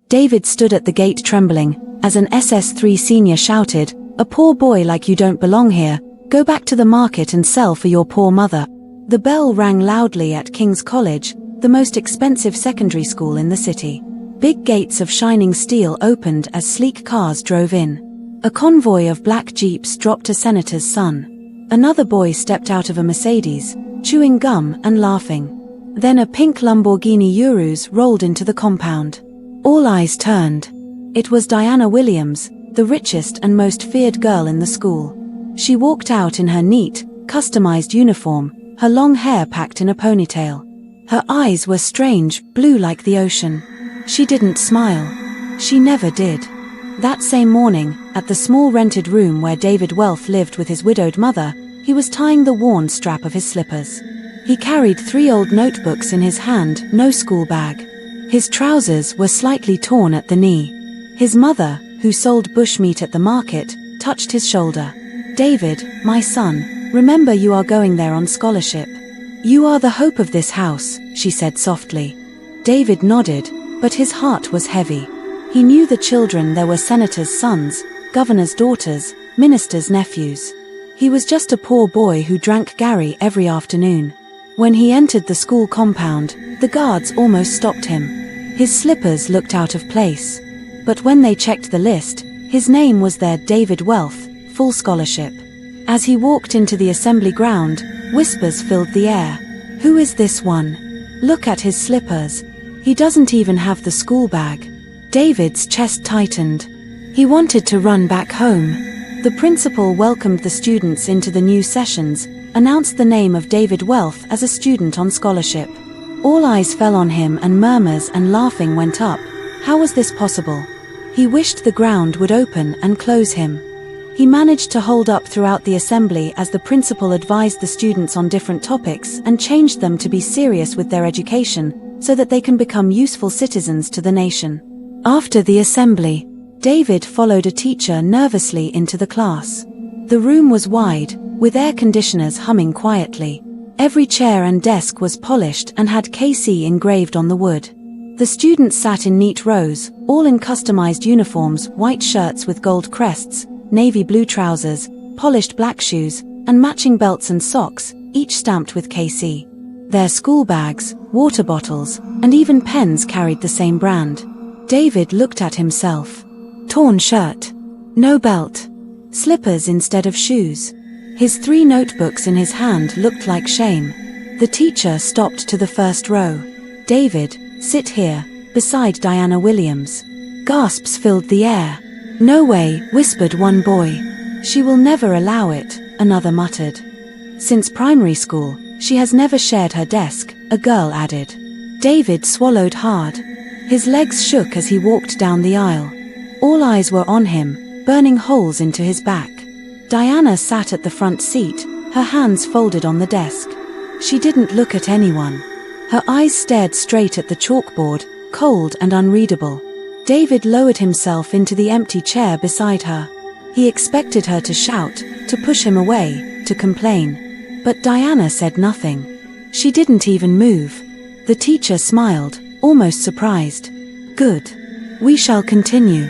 David stood at the gate trembling, as an SS3 senior shouted, "A poor boy like you don't belong here, go back to the market and sell for your poor mother." The bell rang loudly at King's College, the most expensive secondary school in the city. Big gates of shining steel opened as sleek cars drove in. A convoy of black jeeps dropped a senator's son. Another boy stepped out of a Mercedes, chewing gum and laughing. Then a pink Lamborghini Urus rolled into the compound. All eyes turned. It was Diana Williams, the richest and most feared girl in the school. She walked out in her neat, customized uniform, her long hair packed in a ponytail. Her eyes were strange, blue like the ocean. She didn't smile. She never did. That same morning, at the small rented room where David Wealth lived with his widowed mother, he was tying the worn strap of his slippers. He carried 3 old notebooks in his hand, no school bag. His trousers were slightly torn at the knee. His mother, who sold bushmeat at the market, touched his shoulder. "David, my son, remember you are going there on scholarship. You are the hope of this house," she said softly. David nodded, but his heart was heavy. He knew the children there were senators' sons, governors' daughters, ministers' nephews. He was just a poor boy who drank Gary every afternoon. When he entered the school compound, the guards almost stopped him. His slippers looked out of place. But when they checked the list, his name was there, David Wealth, full scholarship. As he walked into the assembly ground, whispers filled the air. "Who is this one? Look at his slippers. He doesn't even have the school bag." David's chest tightened. He wanted to run back home. The principal welcomed the students into the new sessions, announced the name of David Wealth as a student on scholarship. All eyes fell on him and murmurs and laughing went up. How was this possible? He wished the ground would open and close him. He managed to hold up throughout the assembly as the principal advised the students on different topics and changed them to be serious with their education, so that they can become useful citizens to the nation. After the assembly, David followed a teacher nervously into the class. The room was wide, with air conditioners humming quietly. Every chair and desk was polished and had KC engraved on the wood. The students sat in neat rows, all in customized uniforms, white shirts with gold crests, navy blue trousers, polished black shoes, and matching belts and socks, each stamped with KC. Their school bags, water bottles, and even pens carried the same brand. David looked at himself. Torn shirt. No belt. Slippers instead of shoes. His 3 notebooks in his hand looked like shame. The teacher stopped to the first row. "David, sit here, beside Diana Williams." Gasps filled the air. "No way," whispered one boy. "She will never allow it," another muttered. "Since primary school, she has never shared her desk," a girl added. David swallowed hard. His legs shook as he walked down the aisle. All eyes were on him, burning holes into his back. Diana sat at the front seat, her hands folded on the desk. She didn't look at anyone. Her eyes stared straight at the chalkboard, cold and unreadable. David lowered himself into the empty chair beside her. He expected her to shout, to push him away, to complain. But Diana said nothing. She didn't even move. The teacher smiled, almost surprised. "Good. We shall continue."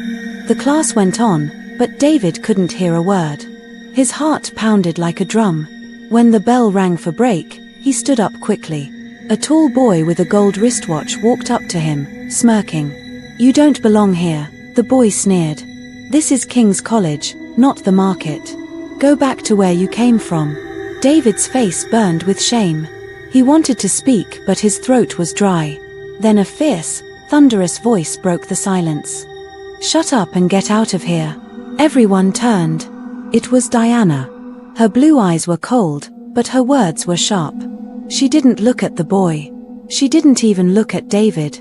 The class went on, but David couldn't hear a word. His heart pounded like a drum. When the bell rang for break, he stood up quickly. A tall boy with a gold wristwatch walked up to him, smirking. "You don't belong here," the boy sneered. "This is King's College, not the market. Go back to where you came from." David's face burned with shame. He wanted to speak, but his throat was dry. Then a fierce, thunderous voice broke the silence. "Shut up and get out of here." Everyone turned. It was Diana. Her blue eyes were cold, but her words were sharp. She didn't look at the boy. She didn't even look at David.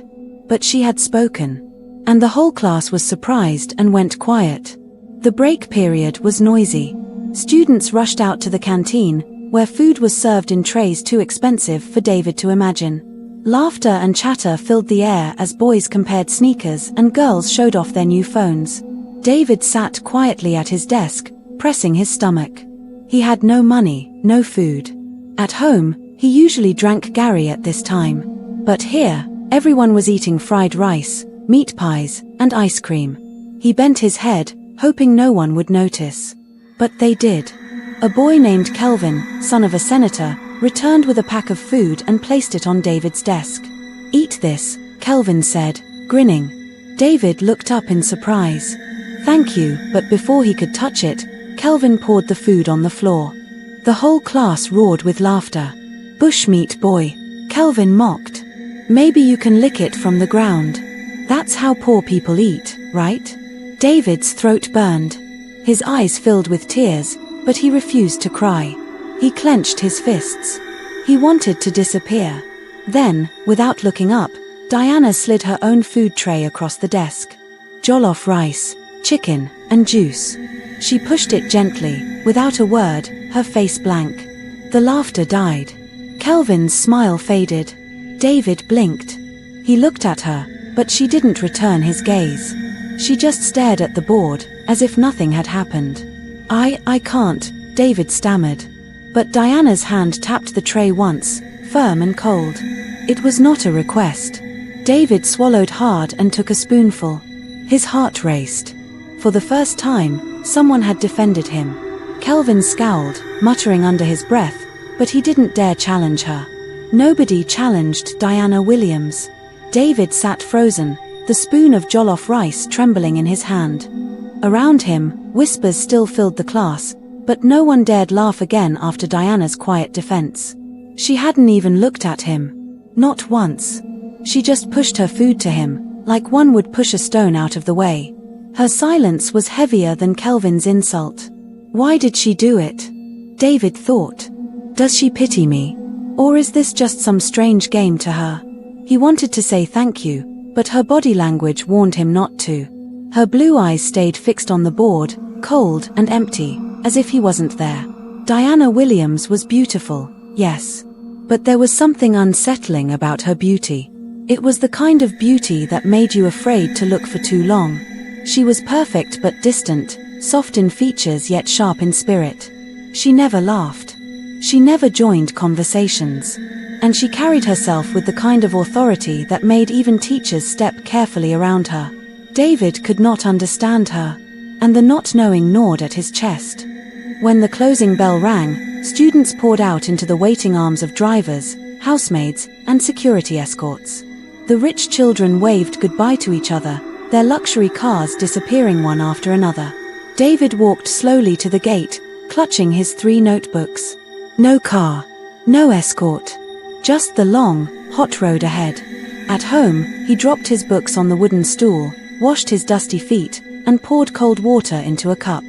But she had spoken. And the whole class was surprised and went quiet. The break period was noisy. Students rushed out to the canteen, where food was served in trays too expensive for David to imagine. Laughter and chatter filled the air as boys compared sneakers and girls showed off their new phones. David sat quietly at his desk, pressing his stomach. He had no money, no food. At home, he usually drank Gary at this time. But here, everyone was eating fried rice, meat pies, and ice cream. He bent his head, hoping no one would notice. But they did. A boy named Kelvin, son of a senator, returned with a pack of food and placed it on David's desk. "Eat this," Kelvin said, grinning. David looked up in surprise. "Thank you," but before he could touch it, Kelvin poured the food on the floor. The whole class roared with laughter. "Bushmeat boy," Kelvin mocked. "Maybe you can lick it from the ground. That's how poor people eat, right?" David's throat burned. His eyes filled with tears, but he refused to cry. He clenched his fists. He wanted to disappear. Then, without looking up, Diana slid her own food tray across the desk. Jollof rice, chicken, and juice. She pushed it gently, without a word, her face blank. The laughter died. Kelvin's smile faded. David blinked. He looked at her, but she didn't return his gaze. She just stared at the board, as if nothing had happened. I can't," David stammered. But Diana's hand tapped the tray once, firm and cold. It was not a request. David swallowed hard and took a spoonful. His heart raced. For the first time, someone had defended him. Kelvin scowled, muttering under his breath, but he didn't dare challenge her. Nobody challenged Diana Williams. David sat frozen, the spoon of jollof rice trembling in his hand. Around him, whispers still filled the class, but no one dared laugh again after Diana's quiet defense. She hadn't even looked at him. Not once. She just pushed her food to him, like one would push a stone out of the way. Her silence was heavier than Kelvin's insult. Why did she do it? David thought. Does she pity me? Or is this just some strange game to her? He wanted to say thank you, but her body language warned him not to. Her blue eyes stayed fixed on the board, cold and empty, as if he wasn't there. Diana Williams was beautiful, yes. But there was something unsettling about her beauty. It was the kind of beauty that made you afraid to look for too long. She was perfect but distant, soft in features yet sharp in spirit. She never laughed. She never joined conversations. And she carried herself with the kind of authority that made even teachers step carefully around her. David could not understand her, and the not knowing gnawed at his chest. When the closing bell rang, students poured out into the waiting arms of drivers, housemaids, and security escorts. The rich children waved goodbye to each other, their luxury cars disappearing one after another. David walked slowly to the gate, clutching his 3 notebooks. No car, no escort. Just the long, hot road ahead. At home, he dropped his books on the wooden stool, washed his dusty feet, and poured cold water into a cup.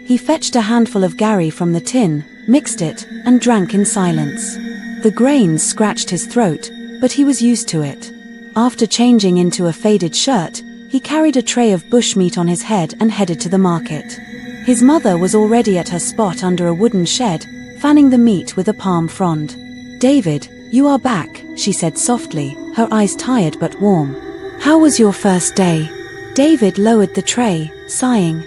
He fetched a handful of Gary from the tin, mixed it, and drank in silence. The grains scratched his throat, but he was used to it. After changing into a faded shirt, he carried a tray of bushmeat on his head and headed to the market. His mother was already at her spot under a wooden shed, fanning the meat with a palm frond. "David, you are back," she said softly, her eyes tired but warm. "How was your first day?" David lowered the tray, sighing.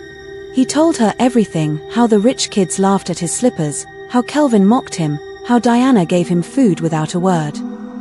He told her everything, how the rich kids laughed at his slippers, how Kelvin mocked him, how Diana gave him food without a word.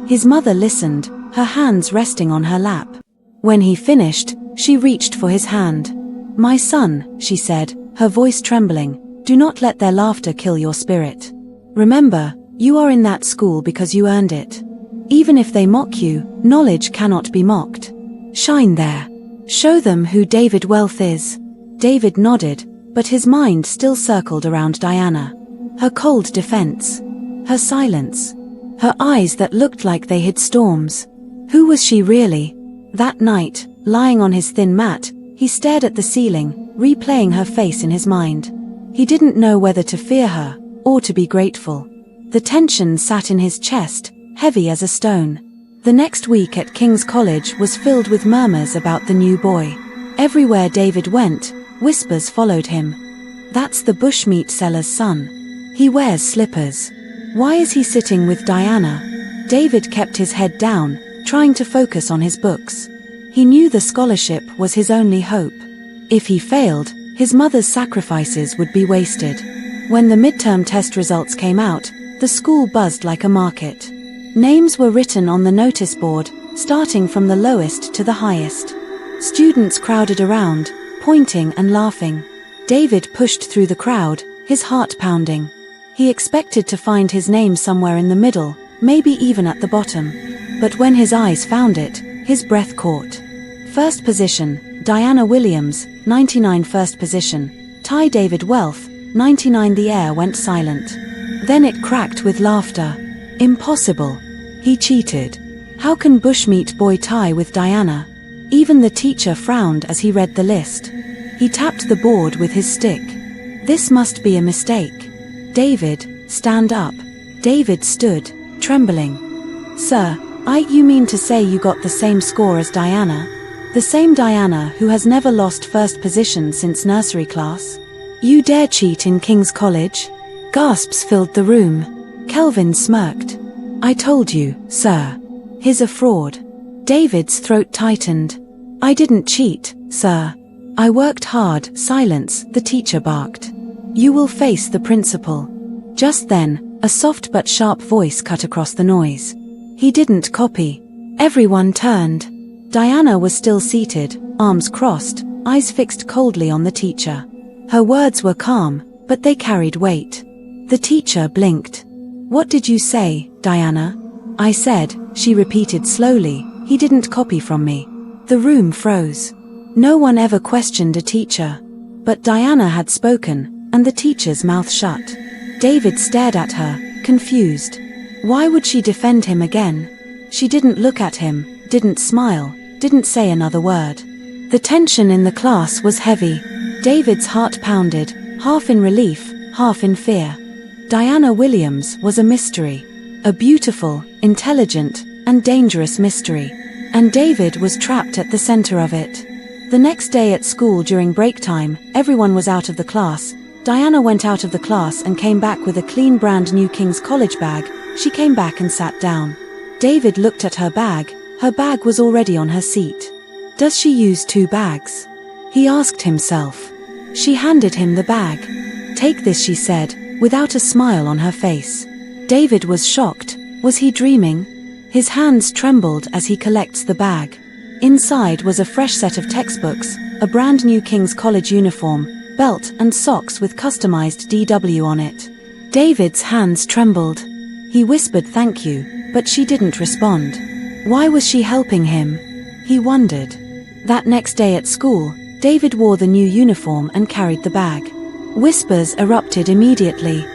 His mother listened, her hands resting on her lap. When he finished, she reached for his hand. "My son," she said, her voice trembling, "do not let their laughter kill your spirit. Remember, you are in that school because you earned it. Even if they mock you, knowledge cannot be mocked. Shine there. Show them who David Wealth is." David nodded, but his mind still circled around Diana. Her cold defense. Her silence. Her eyes that looked like they hid storms. Who was she really? That night, lying on his thin mat, he stared at the ceiling, replaying her face in his mind. He didn't know whether to fear her, or to be grateful. The tension sat in his chest, heavy as a stone. The next week at King's College was filled with murmurs about the new boy. Everywhere David went, whispers followed him. "That's the bushmeat seller's son. He wears slippers. Why is he sitting with Diana?" David kept his head down, trying to focus on his books. He knew the scholarship was his only hope. If he failed, his mother's sacrifices would be wasted. When the midterm test results came out, the school buzzed like a market. Names were written on the notice board, starting from the lowest to the highest. Students crowded around, pointing and laughing. David pushed through the crowd, his heart pounding. He expected to find his name somewhere in the middle, maybe even at the bottom. But when his eyes found it, his breath caught. First position, Diana Williams, 99. First position, Ty David Wealth, 99. The air went silent. Then it cracked with laughter. Impossible. He cheated. How can bushmeat boy tie with Diana? Even the teacher frowned as he read the list. He tapped the board with his stick. This must be a mistake. David, stand up. David stood, trembling. Sir, you mean to say you got the same score as Diana? The same Diana who has never lost first position since nursery class? You dare cheat in King's College? Gasps filled the room. Kelvin smirked. I told you, sir. He's a fraud. David's throat tightened. I didn't cheat, sir. I worked hard. Silence, the teacher barked. You will face the principal. Just then, a soft but sharp voice cut across the noise. He didn't copy. Everyone turned. Diana was still seated, arms crossed, eyes fixed coldly on the teacher. Her words were calm, but they carried weight. The teacher blinked. What did you say, Diana? I said, she repeated slowly, he didn't copy from me. The room froze. No one ever questioned a teacher. But Diana had spoken, and the teacher's mouth shut. David stared at her, confused. Why would she defend him again? She didn't look at him, didn't smile, didn't say another word. The tension in the class was heavy. David's heart pounded, half in relief, half in fear. Diana Williams was a mystery. A beautiful, intelligent, and dangerous mystery. And David was trapped at the center of it. The next day at school during break time, everyone was out of the class. Diana went out of the class and came back with a clean brand new King's College bag. She came back and sat down. David looked at her bag. Her bag was already on her seat. Does she use 2 bags? He asked himself. She handed him the bag. Take this, she said, without a smile on her face. David was shocked. Was he dreaming? His hands trembled as he collects the bag. Inside was a fresh set of textbooks, a brand new King's College uniform, belt and socks with customized DW on it. David's hands trembled. He whispered thank you, but she didn't respond. Why was she helping him? He wondered. That next day at school, David wore the new uniform and carried the bag. Whispers erupted immediately.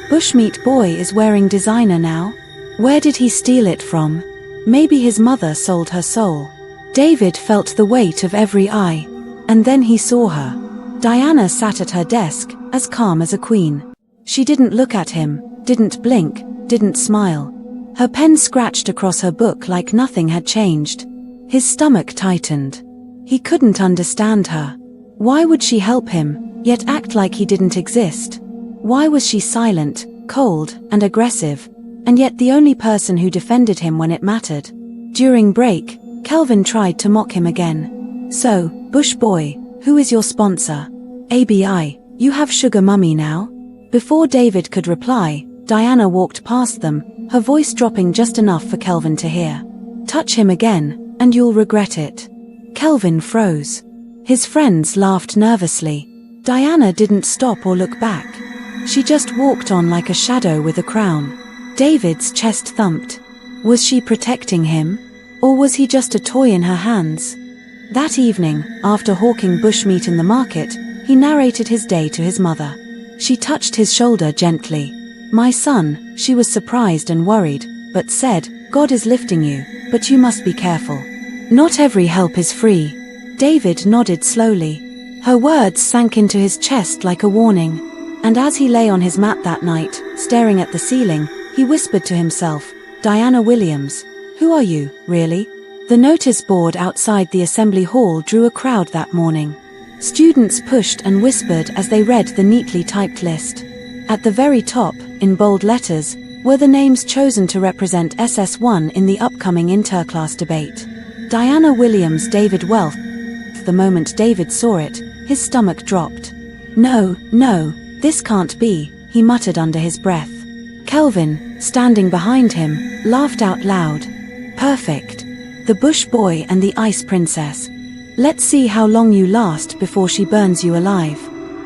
Bushmeat boy is wearing designer now? Where did he steal it from? Maybe his mother sold her soul. David felt the weight of every eye. And then he saw her. Diana sat at her desk, as calm as a queen. She didn't look at him, didn't blink, didn't smile. Her pen scratched across her book like nothing had changed. His stomach tightened. He couldn't understand her. Why would she help him, yet act like he didn't exist? Why was she silent, cold, and aggressive, and yet the only person who defended him when it mattered? During break, Kelvin tried to mock him again. So, Bush boy, who is your sponsor? ABI, you have sugar mummy now? Before David could reply, Diana walked past them, her voice dropping just enough for Kelvin to hear. Touch him again, and you'll regret it. Kelvin froze. His friends laughed nervously. Diana didn't stop or look back. She just walked on like a shadow with a crown. David's chest thumped. Was she protecting him? Or was he just a toy in her hands? That evening, after hawking bushmeat in the market, he narrated his day to his mother. She touched his shoulder gently. My son, she was surprised and worried, but said, God is lifting you, but you must be careful. Not every help is free. David nodded slowly. Her words sank into his chest like a warning. And as he lay on his mat that night, staring at the ceiling, he whispered to himself, Diana Williams, who are you, really? The notice board outside the assembly hall drew a crowd that morning. Students pushed and whispered as they read the neatly typed list. At the very top, in bold letters, were the names chosen to represent SS1 in the upcoming interclass debate. Diana Williams, David Wealth. The moment David saw it, his stomach dropped. No, this can't be, he muttered under his breath. Kelvin, standing behind him, laughed out loud. Perfect. The Bush boy and the Ice Princess. Let's see how long you last before she burns you alive.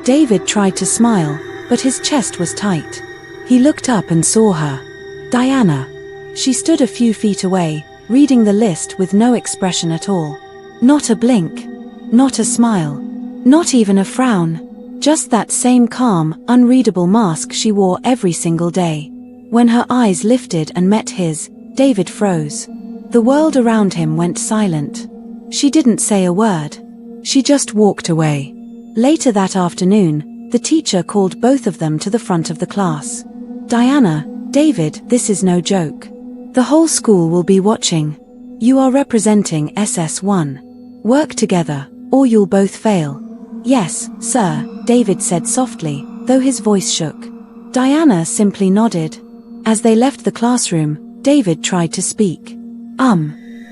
David tried to smile, but his chest was tight. He looked up and saw her. Diana. She stood a few feet away, reading the list with no expression at all. Not a blink. Not a smile. Not even a frown. Just that same calm, unreadable mask she wore every single day. When her eyes lifted and met his, David froze. The world around him went silent. She didn't say a word. She just walked away. Later that afternoon, the teacher called both of them to the front of the class. Diana, David, this is no joke. The whole school will be watching. You are representing SS1. Work together, or you'll both fail. Yes, sir, David said softly, though his voice shook. Diana simply nodded. As they left the classroom, David tried to speak.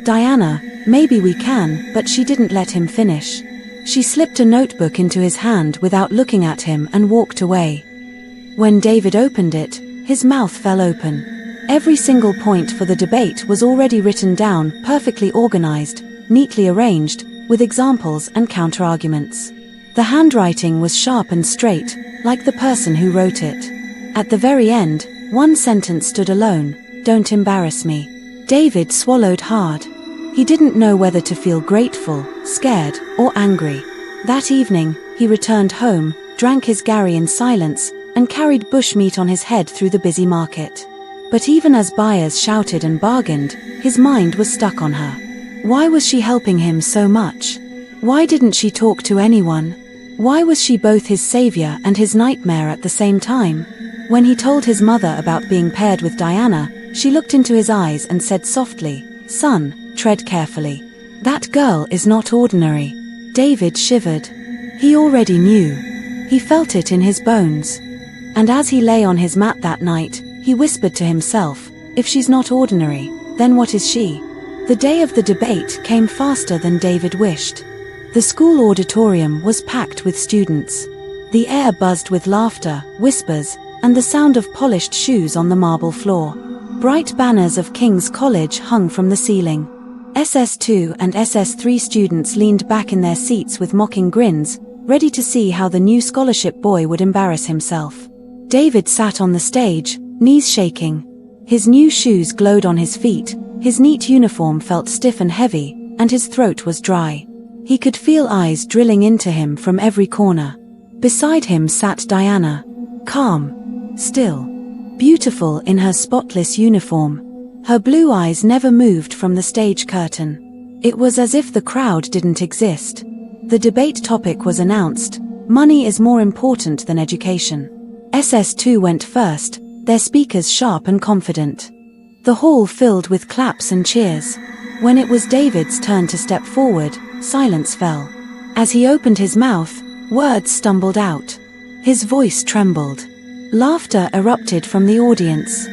Diana, maybe we can, but she didn't let him finish. She slipped a notebook into his hand without looking at him and walked away. When David opened it, his mouth fell open. Every single point for the debate was already written down, perfectly organized, neatly arranged, with examples and counterarguments. The handwriting was sharp and straight, like the person who wrote it. At the very end, one sentence stood alone: "Don't embarrass me." David swallowed hard. He didn't know whether to feel grateful, scared, or angry. That evening, he returned home, drank his Gary in silence, and carried bushmeat on his head through the busy market. But even as buyers shouted and bargained, his mind was stuck on her. Why was she helping him so much? Why didn't she talk to anyone? Why was she both his savior and his nightmare at the same time? When he told his mother about being paired with Diana, she looked into his eyes and said softly, "Son, tread carefully. That girl is not ordinary." David shivered. He already knew. He felt it in his bones. And as he lay on his mat that night, he whispered to himself, if she's not ordinary, then what is she? The day of the debate came faster than David wished. The school auditorium was packed with students. The air buzzed with laughter, whispers, and the sound of polished shoes on the marble floor. Bright banners of King's College hung from the ceiling. SS2 and SS3 students leaned back in their seats with mocking grins, ready to see how the new scholarship boy would embarrass himself. David sat on the stage, knees shaking. His new shoes glowed on his feet, his neat uniform felt stiff and heavy, and his throat was dry. He could feel eyes drilling into him from every corner. Beside him sat Diana, calm, still, beautiful in her spotless uniform. Her blue eyes never moved from the stage curtain. It was as if the crowd didn't exist. The debate topic was announced: money is more important than education. SS2 went first, their speakers sharp and confident. The hall filled with claps and cheers. When it was David's turn to step forward, silence fell. As he opened his mouth, words stumbled out. His voice trembled. Laughter erupted from the audience.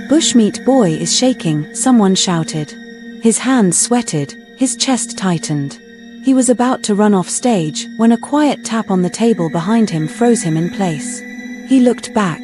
"Bushmeat boy is shaking," someone shouted. His hands sweated, his chest tightened. He was about to run off stage when a quiet tap on the table behind him froze him in place. He looked back.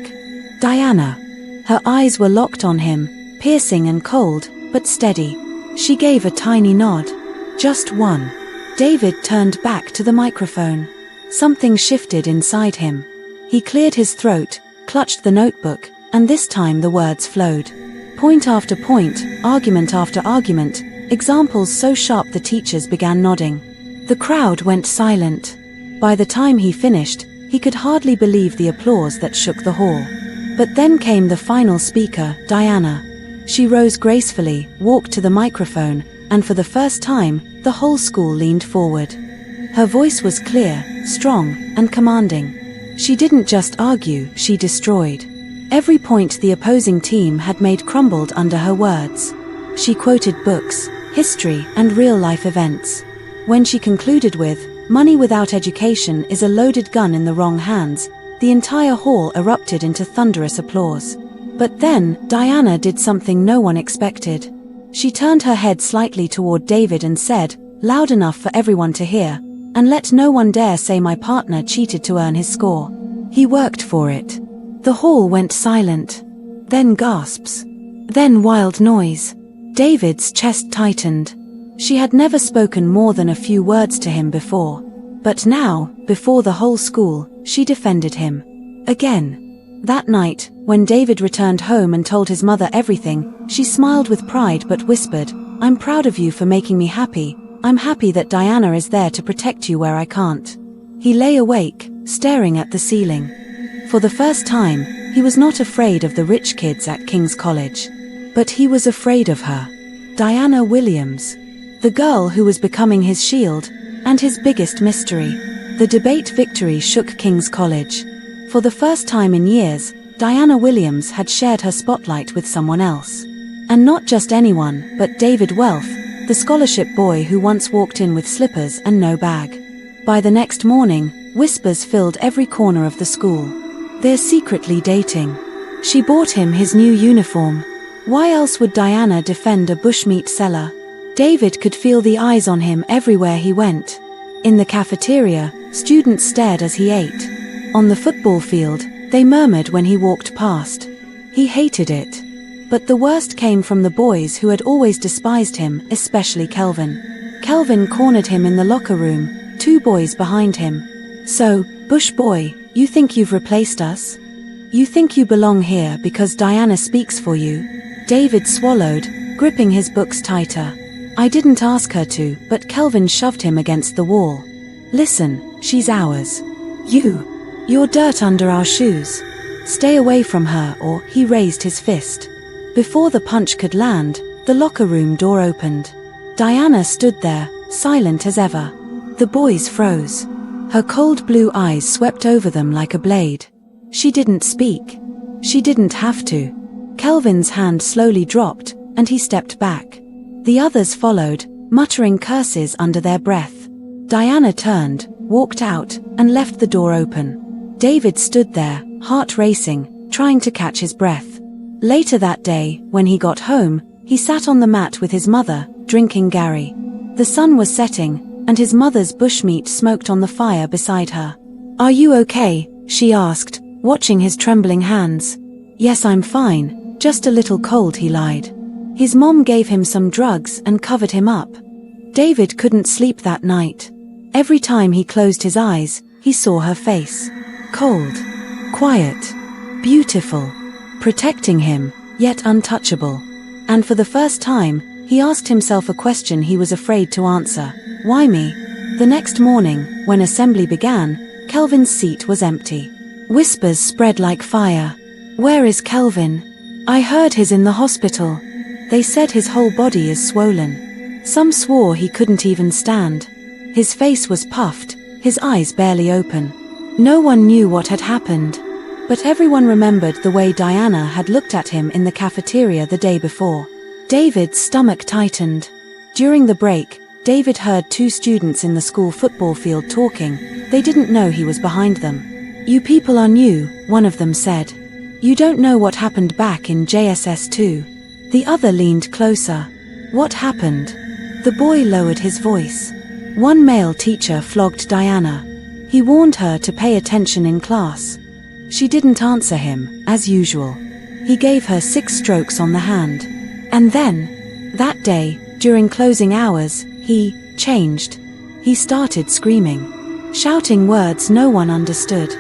Diana. Her eyes were locked on him, piercing and cold, but steady. She gave a tiny nod. Just one. David turned back to the microphone. Something shifted inside him. He cleared his throat, clutched the notebook, and this time the words flowed. Point after point, argument after argument, examples so sharp the teachers began nodding. The crowd went silent. By the time he finished, he could hardly believe the applause that shook the hall. But then came the final speaker, Diana. She rose gracefully, walked to the microphone, and for the first time, the whole school leaned forward. Her voice was clear, strong, and commanding. She didn't just argue, she destroyed. Every point the opposing team had made crumbled under her words. She quoted books, history, and real-life events. When she concluded with, "Money without education is a loaded gun in the wrong hands," the entire hall erupted into thunderous applause. But then, Diana did something no one expected. She turned her head slightly toward David and said, loud enough for everyone to hear, "And let no one dare say my partner cheated to earn his score. He worked for it." The hall went silent. Then gasps. Then wild noise. David's chest tightened. She had never spoken more than a few words to him before. But now, before the whole school, she defended him. Again. That night, when David returned home and told his mother everything, she smiled with pride but whispered, "I'm proud of you for making me happy. I'm happy that Diana is there to protect you where I can't." He lay awake, staring at the ceiling. For the first time, he was not afraid of the rich kids at King's College. But he was afraid of her. Diana Williams. The girl who was becoming his shield, and his biggest mystery. The debate victory shook King's College. For the first time in years, Diana Williams had shared her spotlight with someone else. And not just anyone, but David Wealth, the scholarship boy who once walked in with slippers and no bag. By the next morning, whispers filled every corner of the school. They're secretly dating. She bought him his new uniform. Why else would Diana defend a bushmeat seller? David could feel the eyes on him everywhere he went. In the cafeteria, students stared as he ate. On the football field, they murmured when he walked past. He hated it. But the worst came from the boys who had always despised him, especially Kelvin. Kelvin cornered him in the locker room, 2 boys behind him. "So, Bush boy, you think you've replaced us? You think you belong here because Diana speaks for you?" David swallowed, gripping his books tighter. "I didn't ask her to, but Kelvin shoved him against the wall. Listen, she's ours. You're dirt under our shoes. Stay away from her," or he raised his fist. Before the punch could land, the locker room door opened. Diana stood there, silent as ever. The boys froze. Her cold blue eyes swept over them like a blade. She didn't speak. She didn't have to. Kelvin's hand slowly dropped, and he stepped back. The others followed, muttering curses under their breath. Diana turned, walked out, and left the door open. David stood there, heart racing, trying to catch his breath. Later that day, when he got home, he sat on the mat with his mother, drinking Gary. The sun was setting, and his mother's bushmeat smoked on the fire beside her. "Are you okay?" she asked, watching his trembling hands. "Yes, I'm fine, just a little cold," he lied. His mom gave him some drugs and covered him up. David couldn't sleep that night. Every time he closed his eyes, he saw her face. Cold, quiet, beautiful, protecting him, yet untouchable. And for the first time, he asked himself a question he was afraid to answer. Why me? The next morning, when assembly began, Kelvin's seat was empty. Whispers spread like fire. "Where is Kelvin? I heard he's in the hospital. They said his whole body is swollen." Some swore he couldn't even stand. His face was puffed, his eyes barely open. No one knew what had happened. But everyone remembered the way Diana had looked at him in the cafeteria the day before. David's stomach tightened. During the break, David heard 2 students in the school football field talking. They didn't know he was behind them. "You people are new," one of them said. "You don't know what happened back in JSS 2. The other leaned closer. "What happened?" The boy lowered his voice. One male teacher flogged Diana. He warned her to pay attention in class. She didn't answer him, as usual. He gave her 6 strokes on the hand. And then, that day, during closing hours, he changed. He started screaming, shouting words no one understood.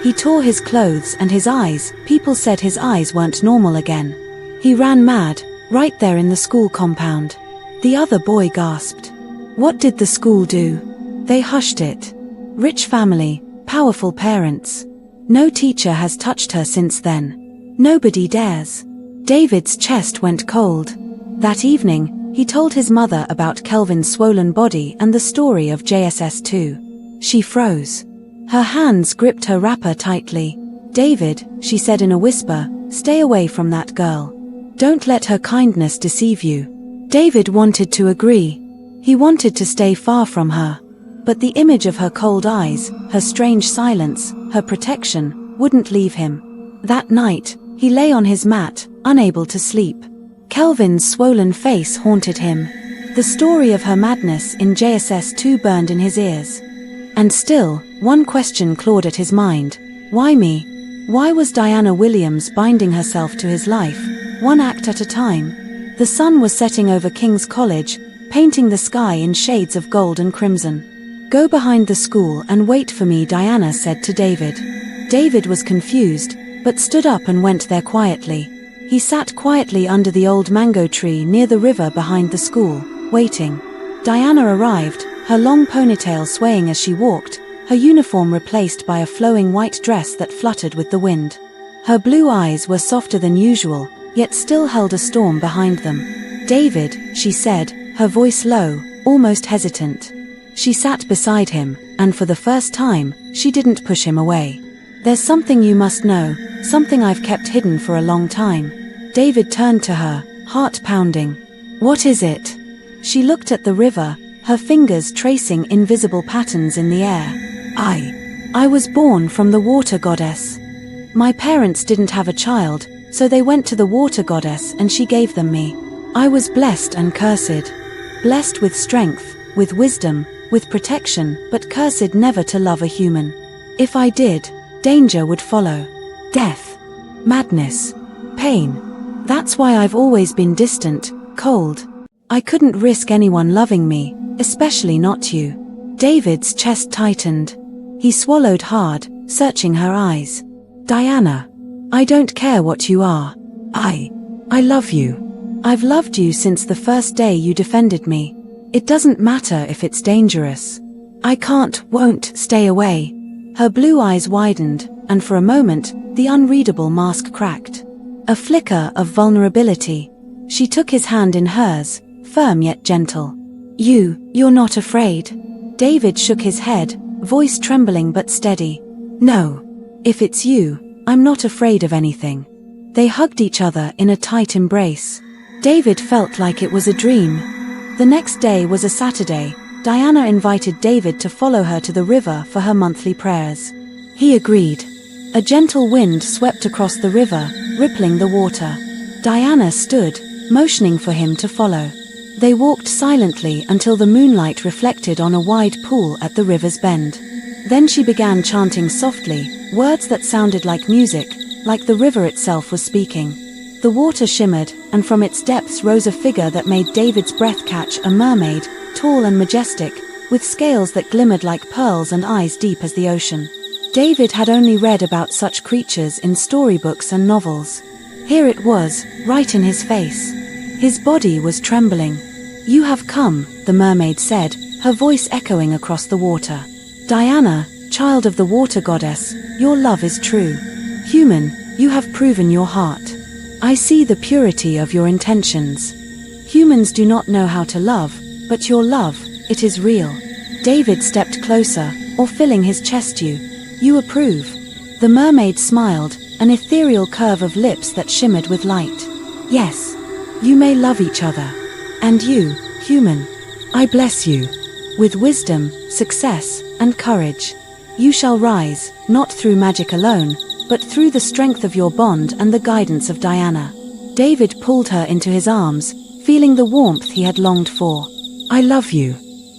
He tore his clothes and his eyes. People said his eyes weren't normal again. He ran mad, right there in the school compound. The other boy gasped. What did the school do? They hushed it. Rich family, powerful parents. No teacher has touched her since then. Nobody dares. David's chest went cold. That evening, he told his mother about Kelvin's swollen body and the story of JSS 2. She froze. Her hands gripped her wrapper tightly. "David," she said in a whisper, "stay away from that girl. Don't let her kindness deceive you." David wanted to agree. He wanted to stay far from her. But the image of her cold eyes, her strange silence, her protection, wouldn't leave him. That night, he lay on his mat, unable to sleep. Kelvin's swollen face haunted him. The story of her madness in JSS 2 burned in his ears. And still, one question clawed at his mind. Why me? Why was Diana Williams binding herself to his life, one act at a time? The sun was setting over King's College, painting the sky in shades of gold and crimson. "Go behind the school and wait for me," Diana said to David. David was confused, but stood up and went there quietly. He sat quietly under the old mango tree near the river behind the school, waiting. Diana arrived, her long ponytail swaying as she walked, her uniform replaced by a flowing white dress that fluttered with the wind. Her blue eyes were softer than usual, yet still held a storm behind them. "David," she said, her voice low, almost hesitant. She sat beside him, and for the first time, she didn't push him away. "There's something you must know, something I've kept hidden for a long time." David turned to her, heart pounding. "What is it?" She looked at the river, her fingers tracing invisible patterns in the air. I was born from the water goddess. My parents didn't have a child, so they went to the water goddess and she gave them me. I was blessed and cursed. Blessed with strength, with wisdom, with protection, but cursed never to love a human. If I did, danger would follow. Death. Madness. Pain. That's why I've always been distant, cold. I couldn't risk anyone loving me, especially not you. David's chest tightened. He swallowed hard, searching her eyes. "Diana, I don't care what you are. I love you. I've loved you since the first day you defended me. It doesn't matter if it's dangerous. I won't stay away." Her blue eyes widened, and for a moment, the unreadable mask cracked. A flicker of vulnerability. She took his hand in hers, firm yet gentle. You're not afraid?" David shook his head, voice trembling but steady. "No. If it's you, I'm not afraid of anything." They hugged each other in a tight embrace. David felt like it was a dream. The next day was a Saturday. Diana invited David to follow her to the river for her monthly prayers. He agreed. A gentle wind swept across the river, rippling the water. Diana stood, motioning for him to follow. They walked silently until the moonlight reflected on a wide pool at the river's bend. Then she began chanting softly, words that sounded like music, like the river itself was speaking. The water shimmered, and from its depths rose a figure that made David's breath catch, a mermaid, tall and majestic, with scales that glimmered like pearls and eyes deep as the ocean. David had only read about such creatures in storybooks and novels. Here it was, right in his face. His body was trembling. "You have come," the mermaid said, her voice echoing across the water. "Diana, child of the water goddess, your love is true. Human, you have proven your heart. I see the purity of your intentions. Humans do not know how to love, but your love, it is real." David stepped closer, or filling his chest. You approve." The mermaid smiled, an ethereal curve of lips that shimmered with light. "Yes. You may love each other. And you, human, I bless you. With wisdom, success, and courage. You shall rise, not through magic alone, but through the strength of your bond and the guidance of Diana." David pulled her into his arms, feeling the warmth he had longed for. "I love you.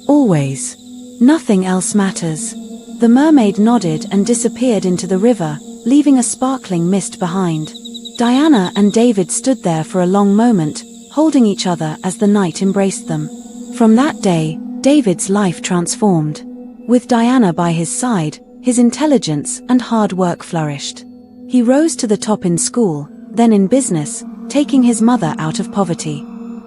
Always. Nothing else matters." The mermaid nodded and disappeared into the river, leaving a sparkling mist behind. Diana and David stood there for a long moment, holding each other as the night embraced them. From that day, David's life transformed. With Diana by his side, his intelligence and hard work flourished. He rose to the top in school, then in business, taking his mother out of poverty.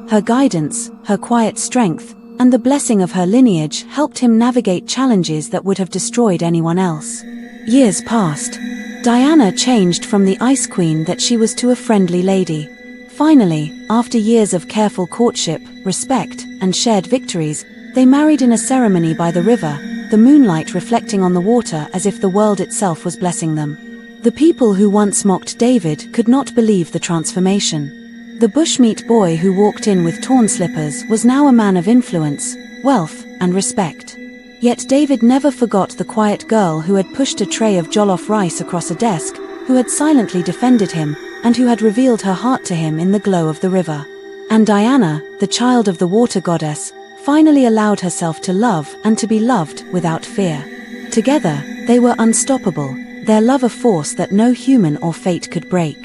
Her guidance, her quiet strength, and the blessing of her lineage helped him navigate challenges that would have destroyed anyone else. Years passed. Diana changed from the ice queen that she was to a friendly lady. Finally, after years of careful courtship, respect, and shared victories, they married in a ceremony by the river, the moonlight reflecting on the water as if the world itself was blessing them. The people who once mocked David could not believe the transformation. The bushmeat boy who walked in with torn slippers was now a man of influence, wealth, and respect. Yet David never forgot the quiet girl who had pushed a tray of jollof rice across a desk, who had silently defended him, and who had revealed her heart to him in the glow of the river. And Diana, the child of the water goddess, finally allowed herself to love and to be loved without fear. Together, they were unstoppable, their love a force that no human or fate could break.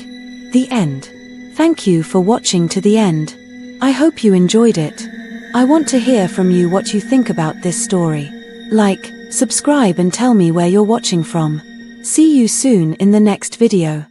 The end. Thank you for watching to the end. I hope you enjoyed it. I want to hear from you what you think about this story. Like, subscribe and tell me where you're watching from. See you soon in the next video.